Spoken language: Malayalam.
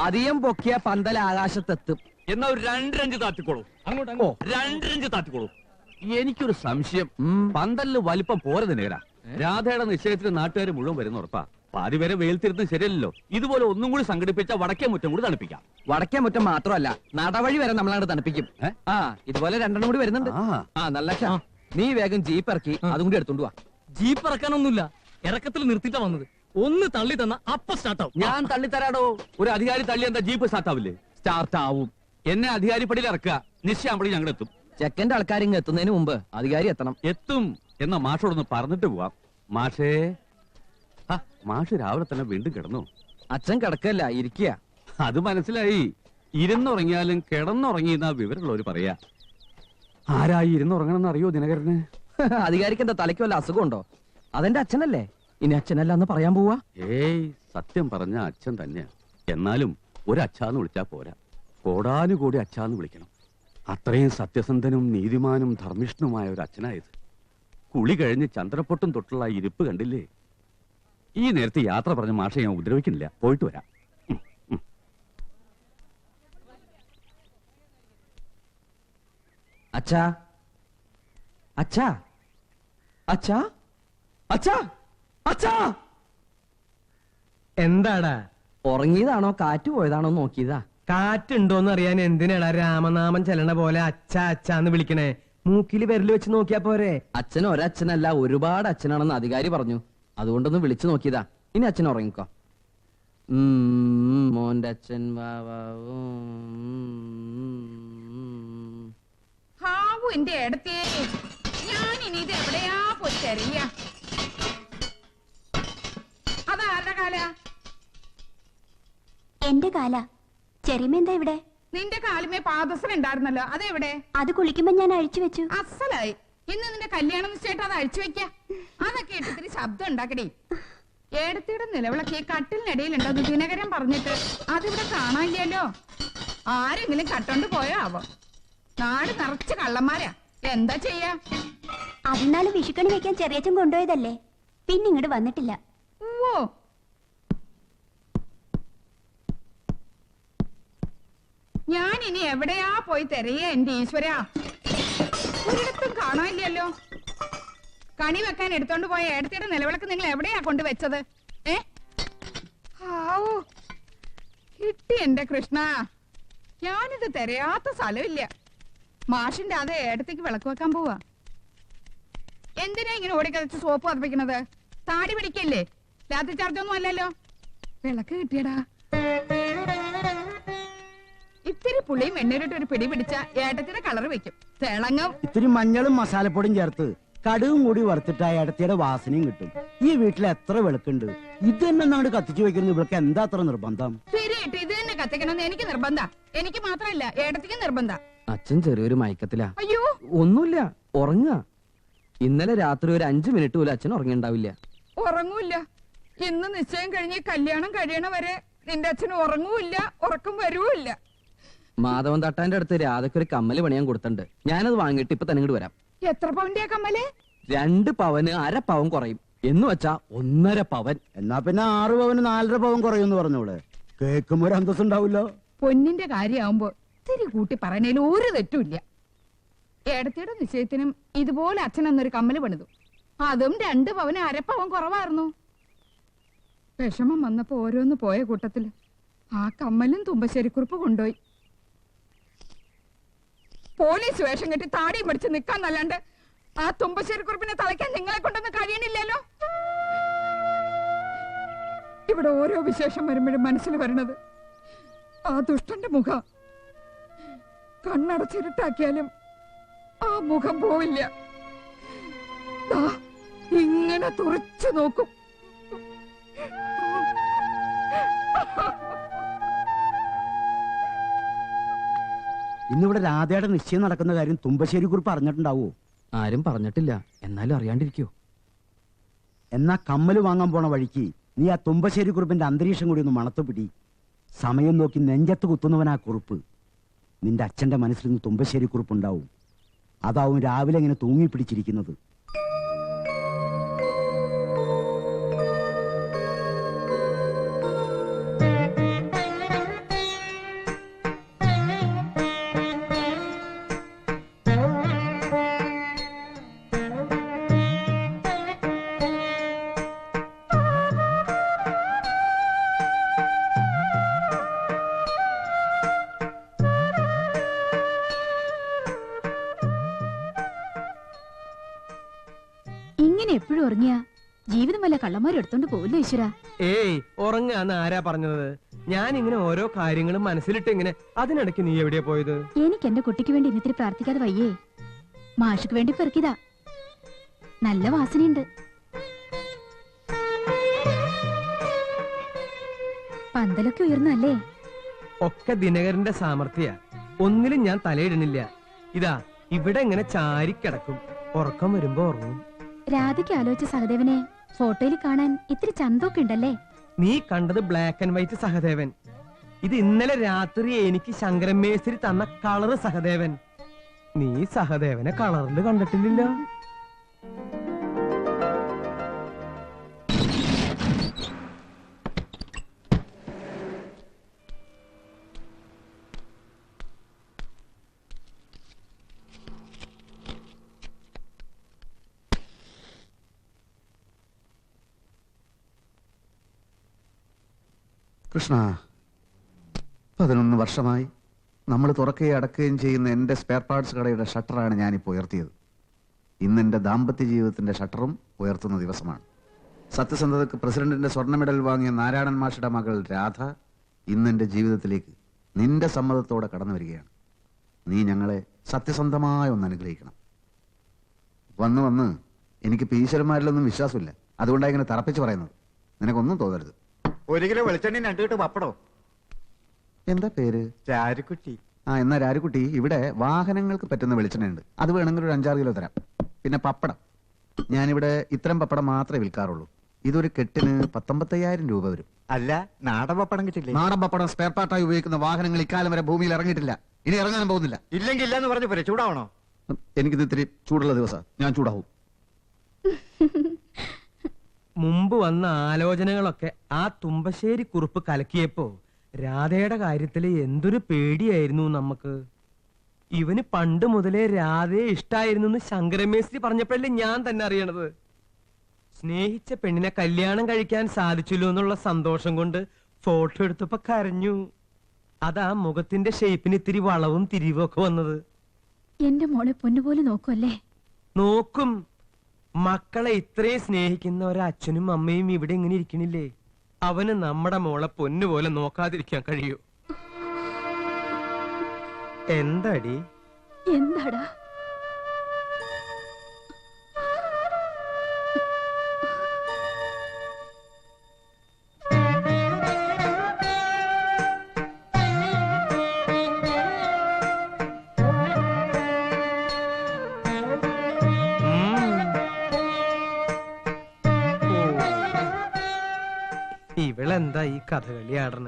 അധികം പൊക്കിയ പന്തൽ ആകാശത്തെത്തും. എന്നാ ഒരു 2 ഇഞ്ച് താത്തിക്കോളൂ. അങ്ങോട്ട് 2 ഇഞ്ച് താത്തിക്കോളൂ. എനിക്കൊരു സംശയം, പന്തലിന് വലിപ്പം പോരത് നേരാ. രാധയുടെ നിശ്ചയത്തിന് നാട്ടുകാർ മുഴുവൻ വരുന്ന ഉറപ്പാ. പാതി വരെ വെയിൽത്തിരുന്ന് ശരിയല്ലല്ലോ. ഇതുപോലെ ഒന്നും കൂടി സംഘടിപ്പിച്ച വടക്കേ മുറ്റം കൂടി തണുപ്പിക്കാം. വടക്കേ മുറ്റം മാത്രമല്ല, നടവഴി വരെ നമ്മളാണ് തണുപ്പിക്കും. ഇതുപോലെ 2 കൂടി വരുന്നുണ്ട്. നല്ല നീ വേഗം ജീപ്പ് ഇറക്കി അതും കൂടി എടുത്തോണ്ട് വാ. ജീപ്പ് ഇറക്കാനൊന്നുമില്ല, ഇറക്കത്തിൽ നിർത്തിട്ടാ വന്നത്. ഒന്ന് തള്ളി തന്ന അപ്പൊ സ്റ്റാർട്ടാവും. ഞാൻ തള്ളിത്തരാടോ. ഒരു അധികാരി തള്ളി എന്താ ജീപ്പ് സ്റ്റാർട്ടാവില്ലേ? സ്റ്റാർട്ട് ആവും. എന്നെ അധികാരിപ്പടിയിൽ ഇറക്കുക. നിശ്ചയാമ്പടി ഞങ്ങൾ എത്തും. ചെക്കന്റെ ആൾക്കാരിങ്ങ് എത്തുന്നതിന് മുമ്പ് അധികാരി എത്തണം. എത്തും എന്ന മാഷോടൊന്ന് പറഞ്ഞിട്ട് പോവാം. മാഷേ, മാഷ് രാവിലെ തന്നെ വീണ്ടും കിടന്നു. അച്ഛൻ കിടക്കല്ല, ഇരിക്കുക. അത് മനസ്സിലായി. ഇരുന്നുറങ്ങിയാലും കിടന്നുറങ്ങിയെന്നാ വിവരമുള്ളവര് പറയാ. ആരായി ഇരുന്നുറങ്ങണമെന്ന് അറിയോ ദിനകരന്? അധികാരിക്ക് എന്താ തലയ്ക്ക് വല്ല അസുഖമുണ്ടോ? അതെന്റെ അച്ഛനല്ലേ, ഇനി അച്ഛനല്ല എന്ന് പറയാൻ പോവാ. ഏയ്, സത്യം പറഞ്ഞ അച്ഛൻ തന്നെയാ. എന്നാലും ഒരച്ഛാന്ന് വിളിച്ചാ പോരാ, കോടാനുകൂടി അച്ഛാന്ന് വിളിക്കണം. അത്രയും സത്യസന്ധനും നീതിമാനും ധർമ്മിഷ്ഠനുമായ ഒരു അച്ഛനായത്. കുളി കഴിഞ്ഞ് ചന്ദ്രപ്പൊട്ടും തൊട്ടുള്ള ഇരിപ്പ് കണ്ടില്ലേ? ഈ നേരത്തെ യാത്ര പറഞ്ഞ മാഷെ ഞാൻ ഉപദ്രവിക്കുന്നില്ല. പോയിട്ട് വരാം. അച്ഛാ, അച്ഛാ, അച്ഛാ, അച്ഛാ, അച്ഛാ. എന്താടാ? ഉറങ്ങിയതാണോ കാറ്റ് പോയതാണോ നോക്കിയതാ. കാറ്റുണ്ടോന്ന് അറിയാൻ എന്തിനാടാ രാമനാമം ചെല്ലണ പോലെ അച്ഛാ അച്ഛാന്ന് വിളിക്കണേ? മൂക്കില് വിരല് വെച്ച് നോക്കിയാ പോരെ? അച്ഛൻ ഒരച്ഛനല്ല, ഒരുപാട് അച്ഛനാണെന്ന് അധികാരി പറഞ്ഞു. അതുകൊണ്ടൊന്ന് വിളിച്ചു നോക്കിയതാ. ഇനി അച്ഛൻ ഉറങ്ങിക്കോ. മോന്റെ അച്ഛൻ ഹാവു എന്റെ ഇടത്തേ, ഞാൻ ഇനി ഇത് എവിടെയാ പോയി തരിക? അതാരുടെ കാല? എന്റെ കാല. ചെറിയമ്മ ഇവിടെ? നിന്റെ കാലുമേ പാദസരം ഉണ്ടായിരുന്നല്ലോ, അതെവിടെ? അത് കുളിക്കുമ്പോ ഞാൻ അഴിച്ചു വെച്ചു. അസലായി. ഇന്ന് നിന്റെ കല്യാണം നിശ്ചയിട്ടാ അത് അഴിച്ചു വെക്ക. അതൊക്കെ ഇട്ടിത്തിരി ശബ്ദം ഉണ്ടാക്കടി. ഏടത്തിയുടെ നിലവിളക്ക് ഈ കട്ടിലിനിടയിലുണ്ടെന്ന് ദിനകരൻ പറഞ്ഞിട്ട് അതിവിടെ കാണാനില്ലല്ലോ. ആരെങ്കിലും കട്ടോണ്ട് പോയോ ആവോ? നാട് നിറച്ച് കള്ളന്മാരാ. എന്താ ചെയ്യാ? അതിനാല് വിഷുക്കണി വെക്കാൻ ചെറിയച്ഛൻ കൊണ്ടുപോയതല്ലേ, പിന്നെ ഇങ്ങോട്ട് വന്നിട്ടില്ല. ഓ, ഞാൻ ഇനി എവിടെയാ പോയി തിരയ എന്റെ ഈശ്വര? ഒരിടത്തും കാണാനില്ലല്ലോ. കണി വെക്കാൻ എടുത്തോണ്ട് പോയ ഏടത്തിയുടെ നിലവിളക്ക് നിങ്ങൾ എവിടെയാ കൊണ്ടുവച്ചത്? കിട്ടി എന്റെ കൃഷ്ണ. ഞാനിത് തിരയാത്ത സ്ഥലമില്ല. മാഷിന്റെ അത് ഏടത്തേക്ക് വിളക്ക് വെക്കാൻ പോവാ. എന്തിനാ ഇങ്ങനെ ഓടിക്കതച്ച് സോപ്പ് പതിപ്പിക്കണത്? താടി പിടിക്കല്ലേ? രാത്രി ചാർജൊന്നും അല്ലല്ലോ. വിളക്ക് കിട്ടിയടാ. ഇത്തിരി പുളിയും എണ്ണയിലിട്ട് ഒരു പിടി പിടിച്ച ഏട്ടത്തിന്റെ കളർ വെക്കും, തിളങ്ങും. ഇത്തിരി മഞ്ഞളും മസാലപ്പൊടിയും ചേർത്ത് കടുകും കൂടി വറുത്തിട്ട് ഏടത്തിയുടെ വാസനയും കിട്ടും. ഈ വീട്ടിൽ എത്ര വിളക്കുണ്ട്, ഇത് തന്നെ അങ്ങോട്ട് കത്തിച്ചു വെക്കുന്ന ഇവൾക്ക് എന്താ അത്ര നിർബന്ധം? ശരിയായിട്ട് ഇത് തന്നെ കത്തിക്കണമെന്ന് എനിക്ക് നിർബന്ധ. എനിക്ക് മാത്രല്ല, ഏടത്തിക്ക് നിർബന്ധ. അച്ഛൻ ചെറിയൊരു മയക്കത്തിലാ. അയ്യോ, ഒന്നുമില്ല, ഉറങ്ങുക. ഇന്നലെ രാത്രി ഒരു 5 മിനിറ്റ് പോലും അച്ഛൻ ഉറങ്ങിണ്ടാവില്ല. ഉറങ്ങൂല്ല. ഇന്ന് നിശ്ചയം കഴിഞ്ഞ് കല്യാണം കഴിയണ വരെ നിന്റെ അച്ഛൻ ഉറങ്ങൂല്ല, ഉറക്കം വരൂല്ല. മാധവൻ തട്ടാന്റെ അടുത്ത് രാധയ്ക്ക് ഒരു കമ്മല് പണിയാൻ കൊടുത്തിട്ടുണ്ട്. ഞാനത് വാങ്ങിയിട്ട് ഇപ്പൊ തന്നെ ഇങ്ങോട്ട് വരാം. എത്ര പവന്റെ കമ്മല്? 2 പവന് 1/2 പവൻ കുറയും എന്ന് വെച്ചാ 1.5 പവൻ. എന്നാ പിന്നെ 6 പവന് 4.5 പവൻ കുറയുമെന്ന് പറഞ്ഞോളെ. കേൾക്കുമ്പോ ഒരു അന്തസ് ഉണ്ടാവില്ലോ. പൊന്നിന്റെ കാര്യമാവുമ്പോ തിരി കൂട്ടി പറയണേൽ ഒരു തെറ്റുമില്ല. ഏടത്തിയുടെ നിശ്ചയത്തിനും ഇതുപോലെ അച്ഛൻ എന്നൊരു കമ്മല് പണിതു. അതും 2 പവന് 1/2 പവൻ കുറവായിരുന്നു. വിഷമം വന്നപ്പോ ഓരോന്ന് പോയ കൂട്ടത്തില് ആ കമ്മലും തുമ്പശ്ശേരിക്കുറിപ്പ് കൊണ്ടുപോയി. പോലീസ് വേഷം കെട്ടി താടിയും പിടിച്ച് നിൽക്കാന്നല്ലാണ്ട് ആ തുമ്പശ്ശേരിക്കുറിപ്പിനെ തളയ്ക്കാൻ നിങ്ങളെ കൊണ്ടൊന്നും കഴിയണില്ലല്ലോ. ഇവിടെ ഓരോ വിശേഷം വരുമ്പോഴും മനസ്സിൽ വരണത് ആ ദുഷ്ടന്റെ മുഖം. കണ്ണടച്ചിരുട്ടാക്കിയാലും ആ മുഖം പോവില്ല. ഇങ്ങനെ തുറച്ചു നോക്കും. ഇന്നിവിടെ രാധയുടെ നിശ്ചയം നടക്കുന്ന കാര്യം തുമ്പശ്ശേരി കുറിപ്പ് അറിഞ്ഞിട്ടുണ്ടാവോ? ആരും പറഞ്ഞിട്ടില്ല, എന്നാലും അറിയാണ്ടിരിക്കോ? എന്നാ കമ്മല് വാങ്ങാൻ പോണ വഴിക്ക് നീ ആ തുമ്പശ്ശേരി കുറിപ്പിന്റെ അന്തരീക്ഷം കൂടി ഒന്ന് മണത്തുപിടി. സമയം നോക്കി നെഞ്ചത്ത് കുത്തുന്നവനാ കുറിപ്പ്. നിന്റെ അച്ഛന്റെ മനസ്സിൽ നിന്ന് തുമ്പശ്ശേരി കുറിപ്പുണ്ടാവും. അതാവും രാവിലെ ഇങ്ങനെ തൂങ്ങി പിടിച്ചിരിക്കുന്നത്. ഇങ്ങനെ എപ്പോഴും ഉറങ്ങിയ ജീവിതം വല്ല കള്ളന്മാരും എടുത്തോണ്ട് പോവില്ല ഈശ്വര. ഏയ് ഉറങ്ങാന്ന് ആരാ പറഞ്ഞത്? ഞാൻ ഇങ്ങനെ ഓരോ കാര്യങ്ങളും മനസ്സിലിട്ട് ഇങ്ങനെ. അതിനിടയ്ക്ക് നീ എവിടെയാ പോയത്? എനിക്ക് എന്റെ കുട്ടിക്ക് വേണ്ടി ഇന്നിത്തിരി പ്രാർത്ഥിക്കാതെ വയ്യേ. മാഷുക്ക് വേണ്ടി പെറുക്കിയതാ. നല്ല വാസനയുണ്ട്. പന്തലൊക്കെ ഉയർന്നല്ലേ? ഒക്കെ ദിനകരന്റെ സാമർഥ്യ. ഒന്നിലും ഞാൻ തലയിടണില്ല. ഇതാ ഇവിടെ ഇങ്ങനെ ചാരിക്കിടക്കും. ഉറക്കം വരുമ്പോ ഉറങ്ങും. രാധയ്ക്ക് ആലോചിച്ച സഹദേവനെ ഫോട്ടോയിൽ കാണാൻ ഇത്തിരി ചന്തമൊക്കെ ഉണ്ടല്ലേ? നീ കണ്ടത് ബ്ലാക്ക് ആൻഡ് വൈറ്റ് സഹദേവൻ. ഇത് ഇന്നലെ രാത്രി എനിക്ക് ശങ്കരൻ മേസ്ത്രി തന്ന കളറ് സഹദേവൻ. നീ സഹദേവനെ കളറില് കണ്ടിട്ടില്ലല്ലോ. കൃഷ്ണ, 11 വർഷമായി നമ്മൾ തുറക്കുകയും അടക്കുകയും ചെയ്യുന്ന എൻ്റെ സ്പെയർ പാർട്സ് കടയുടെ ഷട്ടറാണ് ഞാനിപ്പോൾ ഉയർത്തിയത്. ഇന്ന് എൻ്റെ ദാമ്പത്യ ജീവിതത്തിൻ്റെ ഷട്ടറും ഉയർത്തുന്ന ദിവസമാണ്. സത്യസന്ധതയ്ക്ക് പ്രസിഡന്റിന്റെ സ്വർണ്ണ മെഡൽ വാങ്ങിയ നാരായണൻ മാഷിയുടെ മകൾ രാധ ഇന്ന് എൻ്റെ ജീവിതത്തിലേക്ക് നിന്റെ സമ്മതത്തോടെ കടന്നു വരികയാണ്. നീ ഞങ്ങളെ സത്യസന്ധമായി ഒന്ന് അനുഗ്രഹിക്കണം. വന്ന് വന്ന് എനിക്ക് ഈശ്വരന്മാരിലൊന്നും വിശ്വാസമില്ല. അതുകൊണ്ടാണ് ഇങ്ങനെ തറപ്പിച്ച് പറയുന്നത്. നിനക്കൊന്നും തോന്നരുത്. 1 കിലോ വെളിച്ചെണ്ണ 2 കിലോ പപ്പടോ. എന്താ പേര്? ചാരുക്കുട്ടി. എന്നാ രാരുക്കുട്ടി, ഇവിടെ വാഹനങ്ങൾക്ക് പറ്റുന്ന വെളിച്ചെണ്ണയുണ്ട്. അത് വേണമെങ്കിൽ ഒരു 5-6 കിലോ തരാം. പിന്നെ പപ്പടം, ഞാനിവിടെ ഇത്തരം പപ്പടം മാത്രമേ വിൽക്കാറുള്ളൂ. ഇതൊരു കെട്ടിന് 19,000 രൂപ വരും. അല്ല, നാടൻ പപ്പടം കിട്ടില്ലേ? നാടൻ പപ്പടം സ്പെയർ പാർട്ടായി ഉപയോഗിക്കുന്ന വാഹനങ്ങൾ ഇക്കാലം വരെ ഭൂമിയിൽ ഇറങ്ങിയിട്ടില്ല. ഇനി ഇറങ്ങാനും പോകുന്നില്ല. ഇല്ലെങ്കിൽ ഇല്ലെന്ന് പറഞ്ഞു പോരെ. ചൂടാവണോ? എനിക്കിത് ഇത്തിരി ചൂടുള്ള ദിവസം, ഞാൻ ചൂടാവും. മുമ്പ് വന്ന ആലോചനകളൊക്കെ ആ തുമ്പശ്ശേരി കുറുപ്പ് കലക്കിയപ്പോ രാധയുടെ കാര്യത്തില് എന്തൊരു പേടിയായിരുന്നു നമുക്ക്. ഇവന് പണ്ട് മുതലേ രാധയെ ഇഷ്ടായിരുന്നു എന്ന് ശങ്കരമേശ്വരി പറഞ്ഞപ്പോഴല്ലേ ഞാൻ തന്നെ അറിയണത്. സ്നേഹിച്ച പെണ്ണിനെ കല്യാണം കഴിക്കാൻ സാധിച്ചല്ലോ എന്നുള്ള സന്തോഷം കൊണ്ട് ഫോട്ടോ എടുത്തപ്പോ കരഞ്ഞു. അതാ മുഖത്തിന്റെ ഷേപ്പിന് ഇത്തിരി വളവും തിരിവും ഒക്കെ വന്നത്. എന്റെ മോളെ പൊന്നുപോലെ നോക്കുമല്ലേ? നോക്കും. മക്കളെ ഇത്രയും സ്നേഹിക്കുന്ന ഒരച്ഛനും അമ്മയും ഇവിടെ ഇങ്ങനെ ഇരിക്കണില്ലേ? അവന് നമ്മുടെ മോളെ പൊന്നുപോലെ നോക്കാതിരിക്കാൻ കഴിയൂ? എന്താടി? എന്താടാ? ഇവളെന്താ ഈ കഥകളി ആടണ?